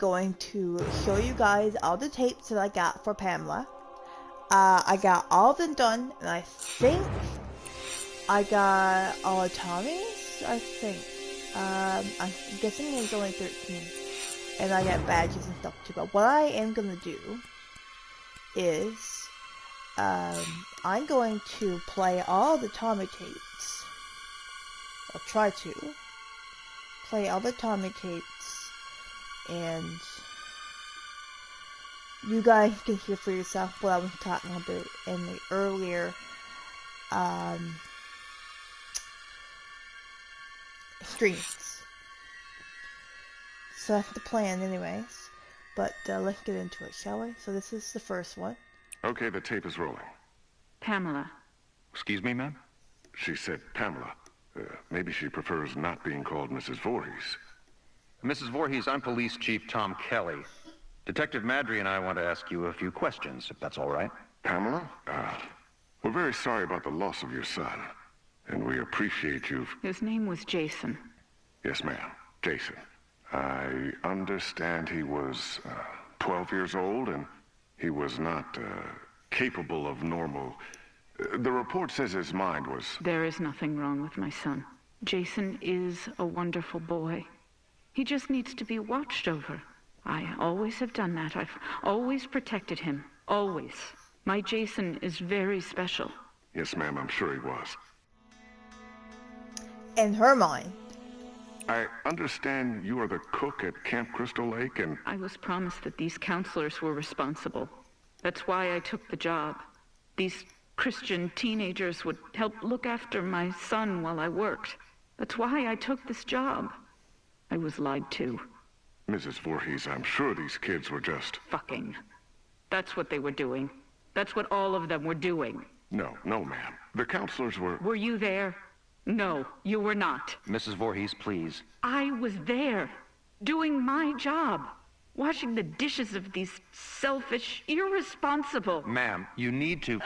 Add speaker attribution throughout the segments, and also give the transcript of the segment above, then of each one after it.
Speaker 1: going to show you guys all the tapes that I got for Pamela. I got all of them done, and I think I got all of Tommy's, I think. I'm guessing it's only 13. And I got badges and stuff too. But what I am going to do is, I'm going to play all the Tommy tapes. I'll try to play all the Tommy tapes, and you guys can hear for yourself what I was talking about in the earlier streams. So that's the plan anyways. But let's get into it, shall we? So this is the first one.
Speaker 2: Okay, the tape is rolling.
Speaker 3: Pamela.
Speaker 2: Excuse me, ma'am? She said Pamela. Maybe she prefers not being called Mrs. Voorhees.
Speaker 4: Mrs. Voorhees, I'm Police Chief Tom Kelly. Detective Madry and I want to ask you a few questions, if that's all right.
Speaker 2: Pamela? We're very sorry about the loss of your son. And we appreciate you.
Speaker 3: His name was Jason.
Speaker 2: Yes, ma'am. Jason. I understand he was 12 years old and he was not capable of normal. The report says his mind was...
Speaker 3: There is nothing wrong with my son. Jason is a wonderful boy. He just needs to be watched over. I always have done that. I've always protected him. Always. My Jason is very special.
Speaker 2: Yes, ma'am, I'm sure he was.
Speaker 1: In her mind.
Speaker 2: I understand you are the cook at Camp Crystal Lake and...
Speaker 3: I was promised that these counselors were responsible. That's why I took the job. These Christian teenagers would help look after my son while I worked. That's why I took this job. I was lied to.
Speaker 2: Mrs. Voorhees, I'm sure these kids were just...
Speaker 3: Fucking. That's what they were doing. That's what all of them were doing.
Speaker 2: No, ma'am. The counselors were...
Speaker 3: Were you there? No, you were not.
Speaker 4: Mrs. Voorhees, please.
Speaker 3: I was there, doing my job. Washing the dishes of these selfish, irresponsible...
Speaker 4: Ma'am, you need to...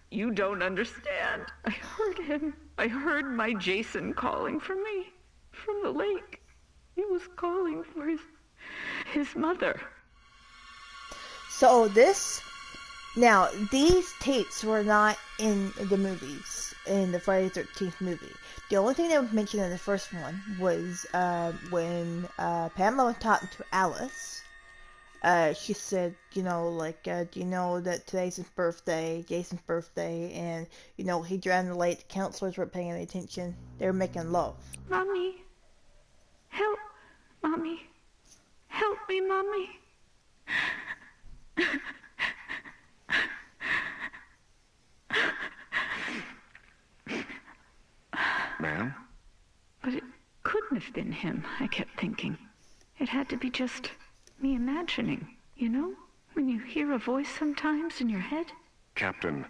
Speaker 3: You don't understand. I heard him. I heard my Jason calling for me from the lake. He was calling for his mother.
Speaker 1: So now, these tapes were not in the movies, in the Friday the 13th movie. The only thing that was mentioned in the first one was when Pamela was talking to Alice. She said, do you know that today's his birthday, Jason's birthday, and, he drowned in the lake, the counselors weren't paying any attention, they were making love.
Speaker 3: Mommy, help, Mommy, help me, Mommy.
Speaker 2: Ma'am?
Speaker 3: But it couldn't have been him, I kept thinking. It had to be just me imagining, when you hear a voice sometimes in your head.
Speaker 2: Captain,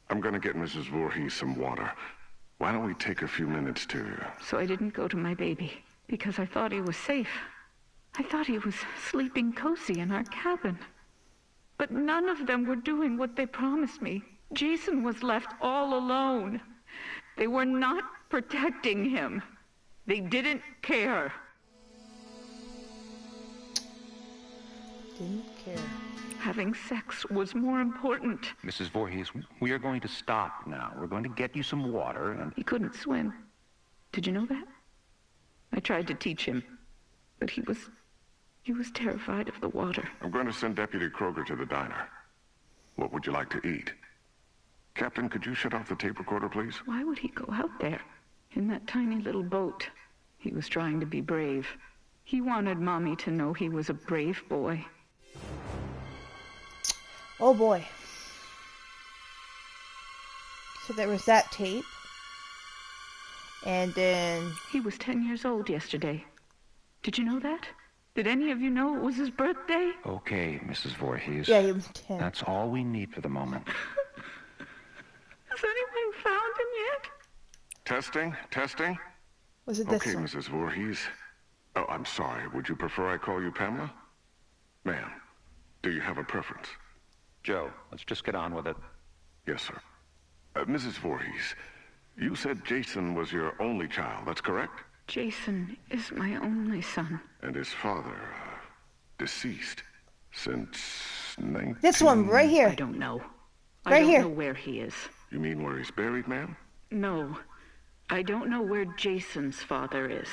Speaker 2: I'm gonna get Mrs. Voorhees some water. Why don't we take a few minutes to...
Speaker 3: So I didn't go to my baby, because I thought he was safe. I thought he was sleeping cozy in our cabin. But none of them were doing what they promised me. Jason was left all alone. They were not protecting him. They didn't care.
Speaker 1: Didn't care.
Speaker 3: Having sex was more important.
Speaker 4: Mrs. Voorhees, we are going to stop now. We're going to get you some water and...
Speaker 3: He couldn't swim. Did you know that? I tried to teach him, but he was terrified of the water.
Speaker 2: I'm going to send Deputy Kroger to the diner. What would you like to eat? Captain, could you shut off the tape recorder, please?
Speaker 3: Why would he go out there in that tiny little boat? He was trying to be brave. He wanted Mommy to know he was a brave boy.
Speaker 1: Oh boy. So there was that tape. And then...
Speaker 3: He was 10 years old yesterday. Did you know that? Did any of you know it was his birthday?
Speaker 4: Okay, Mrs. Voorhees.
Speaker 1: Yeah, he was 10.
Speaker 4: That's all we need for the moment.
Speaker 3: Has anyone found him yet?
Speaker 2: Testing?
Speaker 1: Was it this
Speaker 2: okay,
Speaker 1: one?
Speaker 2: Mrs. Voorhees. Oh, I'm sorry. Would you prefer I call you Pamela? Ma'am, do you have a preference?
Speaker 4: Joe, let's just get on with it.
Speaker 2: Yes, sir. Mrs. Voorhees, You said Jason was your only child, that's correct?
Speaker 3: Jason is my only son.
Speaker 2: And his father, deceased since 19...
Speaker 1: This one right here.
Speaker 3: I don't know.
Speaker 1: Right
Speaker 3: I don't
Speaker 1: here.
Speaker 3: know where he is.
Speaker 2: You mean where he's buried, ma'am?
Speaker 3: No. I don't know where Jason's father is.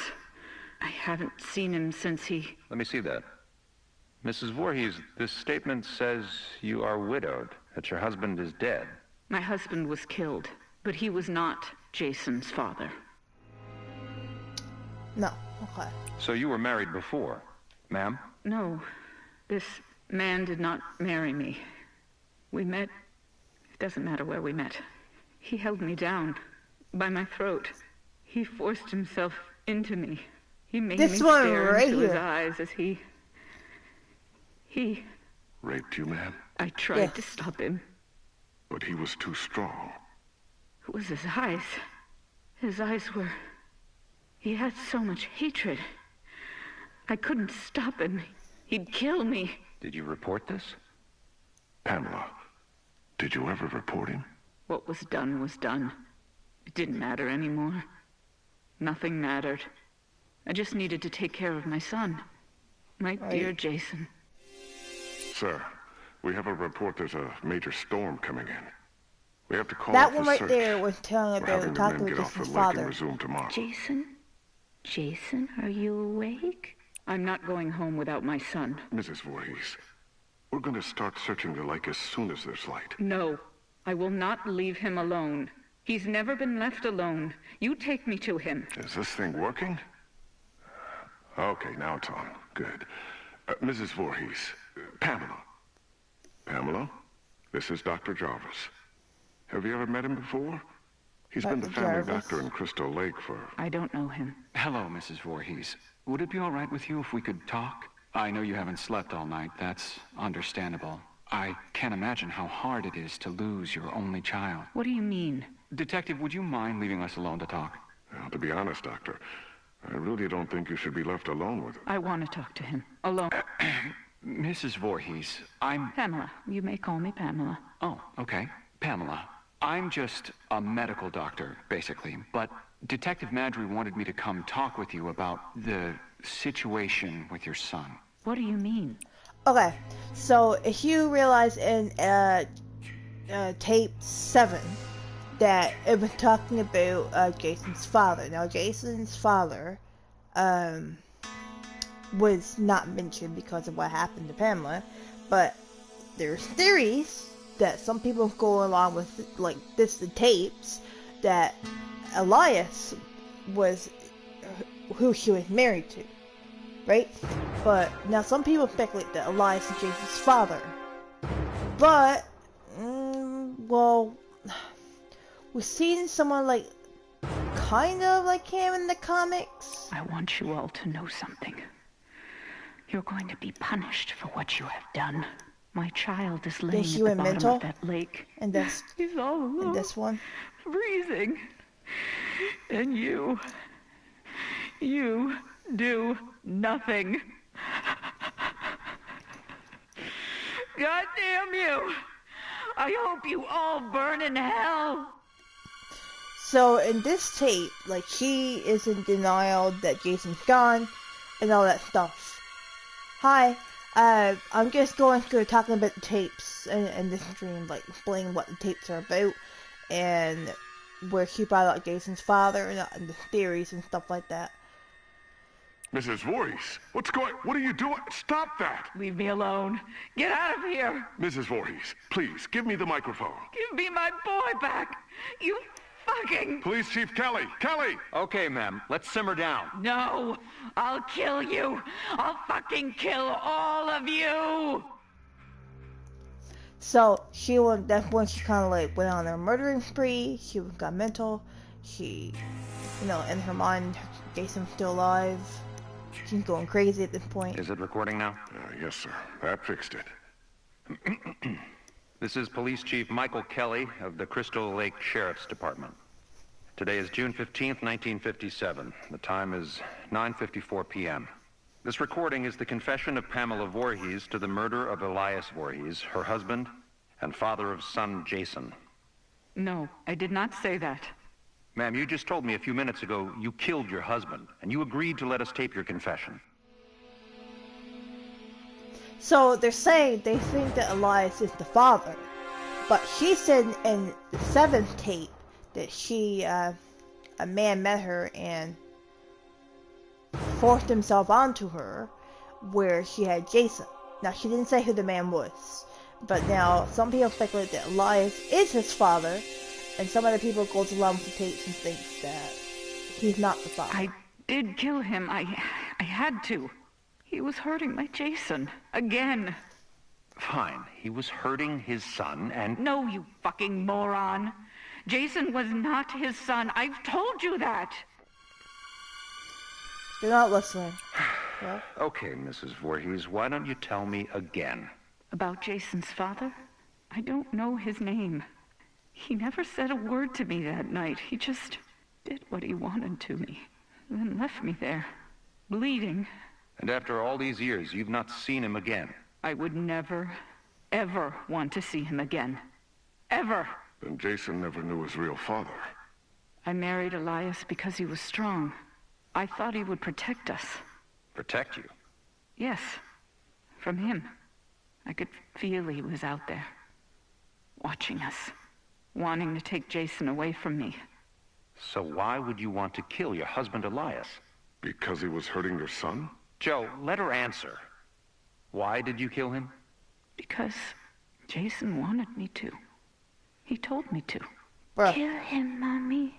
Speaker 3: I haven't seen him since he...
Speaker 4: Let me see that. Mrs. Voorhees, this statement says you are widowed, that your husband is dead.
Speaker 3: My husband was killed, but he was not Jason's father.
Speaker 1: No. Okay.
Speaker 4: So you were married before, ma'am?
Speaker 3: No. This man did not marry me. We met... It doesn't matter where we met. He held me down by my throat. He forced himself into me. He made
Speaker 1: This
Speaker 3: me
Speaker 1: one
Speaker 3: stare
Speaker 1: right
Speaker 3: into his
Speaker 1: here.
Speaker 3: eyes as he...
Speaker 2: Raped you, ma'am?
Speaker 3: I tried
Speaker 1: Yes.
Speaker 3: to stop him.
Speaker 2: But he was too strong.
Speaker 3: It was his eyes. His eyes were... He had so much hatred. I couldn't stop him. He'd kill me.
Speaker 4: Did you report this?
Speaker 2: Pamela, did you ever report him?
Speaker 3: What was done was done. It didn't matter anymore. Nothing mattered. I just needed to take care of my son. My dear Jason.
Speaker 2: Sir, we have a report there's a major storm coming in. We have to call
Speaker 1: That
Speaker 2: off
Speaker 1: one
Speaker 2: the
Speaker 1: right
Speaker 2: search.
Speaker 1: there was telling
Speaker 2: We're having
Speaker 1: about
Speaker 2: the
Speaker 1: talking
Speaker 2: men
Speaker 1: with
Speaker 2: get off the
Speaker 1: Jason's
Speaker 2: lake and
Speaker 1: father.
Speaker 2: resume tomorrow.
Speaker 3: Jason? Jason, are you awake? I'm not going home without my son.
Speaker 2: Mrs. Voorhees, we're going to start searching the lake as soon as there's light.
Speaker 3: No, I will not leave him alone. He's never been left alone. You take me to him.
Speaker 2: Is this thing working? Okay, now it's on. Good. Mrs. Voorhees, Pamela. Pamela, this is Dr. Jarvis. Have you ever met him before? He's been the
Speaker 1: Dr.
Speaker 2: family
Speaker 1: Jarvis?
Speaker 2: doctor in Crystal Lake for...
Speaker 3: I don't know him.
Speaker 5: Hello, Mrs. Voorhees. Would it be all right with you if we could talk? I know you haven't slept all night. That's understandable. I can't imagine how hard it is to lose your only child.
Speaker 3: What do you mean?
Speaker 5: Detective, would you mind leaving us alone to talk?
Speaker 2: Well, to be honest, Doctor, I really don't think you should be left alone with him.
Speaker 3: I want to talk to him. Alone.
Speaker 5: Mrs. Voorhees, I'm...
Speaker 3: Pamela. You may call me Pamela.
Speaker 5: Oh, okay. Pamela. I'm just a medical doctor, basically. But Detective Madry wanted me to come talk with you about the situation with your son.
Speaker 3: What do you mean?
Speaker 1: Okay, so if you realize in tape 7 that it was talking about Jason's father. Now, Jason's father was not mentioned because of what happened to Pamela, but there's theories that some people go along with, like this, the tapes, that Elias was who she was married to, right? But now some people speculate that Elias is Jason's father. But, well, we've seen someone like, kind of like him in the comics.
Speaker 3: I want you all to know something. You're going to be punished for what you have done. My child is laying at
Speaker 1: you
Speaker 3: the
Speaker 1: in
Speaker 3: bottom
Speaker 1: mental?
Speaker 3: of that lake.
Speaker 1: And this,
Speaker 3: He's all alone.
Speaker 1: and this one.
Speaker 3: Freezing. And you do nothing. God damn you! I hope you all burn in hell!
Speaker 1: So in this tape, like, she is in denial that Jason's gone and all that stuff. Hi, I'm just going through talking about the tapes and this stream, like explaining what the tapes are about and where she brought out Jason's father and the theories and stuff like that.
Speaker 2: Mrs. Voorhees, what are you doing? Stop that!
Speaker 3: Leave me alone. Get out of here!
Speaker 2: Mrs. Voorhees, please, give me the microphone.
Speaker 3: Give me my boy back! You fucking...
Speaker 2: Police Chief Kelly! Kelly!
Speaker 4: Okay, ma'am, let's simmer down.
Speaker 3: No! I'll kill you! I'll fucking kill all of you!
Speaker 1: So that's when she kind of like went on a murdering spree. She got mental. She, in her mind, Jason's still alive. She's going crazy at this point.
Speaker 4: Is it recording now?
Speaker 2: Yes, sir. That fixed it.
Speaker 4: This is Police Chief Michael Kelly of the Crystal Lake Sheriff's Department. Today is June 15th, 1957. The time is 9:54 p.m. This recording is the confession of Pamela Voorhees to the murder of Elias Voorhees, her husband, and father of son Jason.
Speaker 3: No, I did not say that.
Speaker 4: Ma'am, you just told me a few minutes ago you killed your husband, and you agreed to let us tape your confession.
Speaker 1: So they're saying they think that Elias is the father, but she said in the 7th tape that a man met her and forced himself onto her, where she had Jason. Now she didn't say who the man was, but now some people speculate that Elias is his father, and some other people goes along with the tapes and thinks that he's not the father.
Speaker 3: I did kill him. I had to. He was hurting my Jason. Again.
Speaker 4: Fine. He was hurting his son, and...
Speaker 3: No, you fucking moron. Jason was not his son. I've told you that.
Speaker 1: They're not listening. Well.
Speaker 4: Okay, Mrs. Voorhees, why don't you tell me again?
Speaker 3: About Jason's father? I don't know his name. He never said a word to me that night. He just did what he wanted to me, then left me there, bleeding.
Speaker 4: And after all these years, you've not seen him again?
Speaker 3: I would never, ever want to see him again. Ever.
Speaker 2: Then Jason never knew his real father.
Speaker 3: I married Elias because he was strong. I thought he would protect us.
Speaker 4: Protect you?
Speaker 3: Yes. From him. I could feel he was out there. Watching us. Wanting to take Jason away from me.
Speaker 4: So why would you want to kill your husband Elias?
Speaker 2: Because he was hurting your son?
Speaker 4: Joe, let her answer. Why did you kill him?
Speaker 3: Because Jason wanted me to. He told me to.
Speaker 1: Bruh.
Speaker 6: Kill him, Mommy.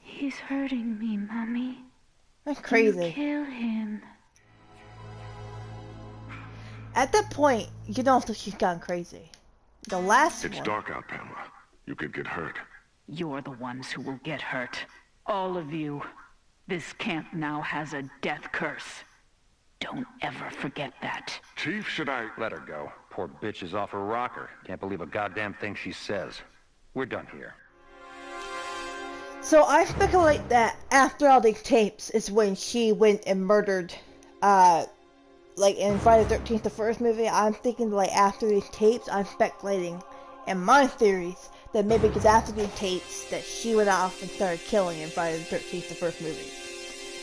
Speaker 6: He's hurting me, Mommy.
Speaker 1: That's crazy.
Speaker 6: Kill him.
Speaker 1: At that point, you don't think she's gone crazy. The last
Speaker 2: It's
Speaker 1: one.
Speaker 2: dark out, Pamela. You could get hurt.
Speaker 3: You're the ones who will get hurt. All of you. This camp now has a death curse. Don't ever forget that.
Speaker 2: Chief, should I...
Speaker 4: Let her go. Poor bitch is off her rocker. Can't believe a goddamn thing she says. We're done here.
Speaker 1: So I speculate that after all these tapes is when she went and murdered, like in Friday the 13th, the first movie. I'm thinking like after these tapes, I'm speculating in my theories that maybe because after these tapes that she went off and started killing in Friday the 13th, the first movie.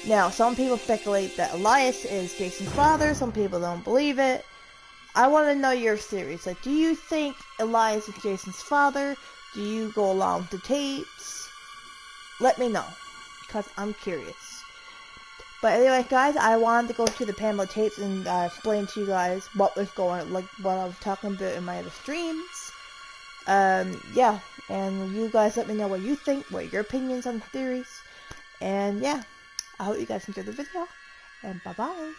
Speaker 1: Now, some people speculate that Elias is Jason's father. Some people don't believe it. I want to know your theories. Like, do you think Elias is Jason's father? Do you go along with the tapes? Let me know, because I'm curious. But anyway, guys, I wanted to go through the Pamela tapes and explain to you guys what was going, like what I was talking about in my other streams. Yeah, and you guys let me know what you think, what your opinions on the theories. And yeah, I hope you guys enjoyed the video, and bye-bye.